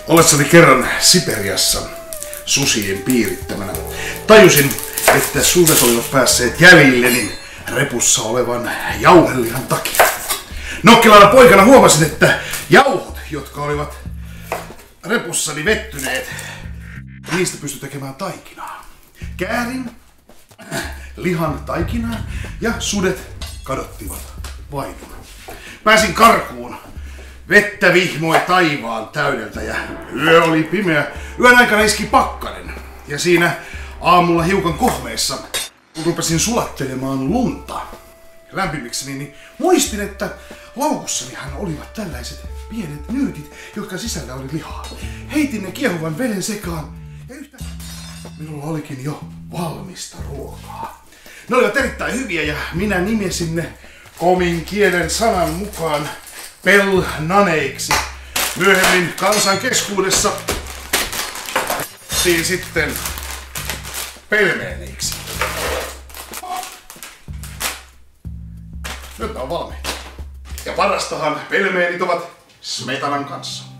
Ollessani kerran Siperiassa susien piirittämänä tajusin, että sudet olivat päässeet jäljilleni repussa olevan jauhelihan takia. Nokkelana poikana huomasin, että jauhot, jotka olivat repussani vettyneet, niistä pystyi tekemään taikinaa. Käärin lihan taikinaa ja sudet kadottivat vaivuna. Pääsin karkuun. Vettä vihmoi taivaan täydeltä ja yö oli pimeä. Yön aikana iski pakkanen ja siinä aamulla hiukan kohmeessa, kun rupesin sulattelemaan lunta lämpimikseni, niin muistin, että laukussanihan olivat tällaiset pienet nyytit, jotka sisällä oli lihaa. Heitin ne kiehuvan veden sekaan ja yhtäkkiä minulla olikin jo valmista ruokaa. Ne olivat erittäin hyviä ja minä nimesin ne komin kielen sanan mukaan pelnaneiksi. Myöhemmin kansan keskuudessa sitten pelmeeneiksi. Nyt on valmiita. Ja parastahan pelmeenit ovat smetanan kanssa.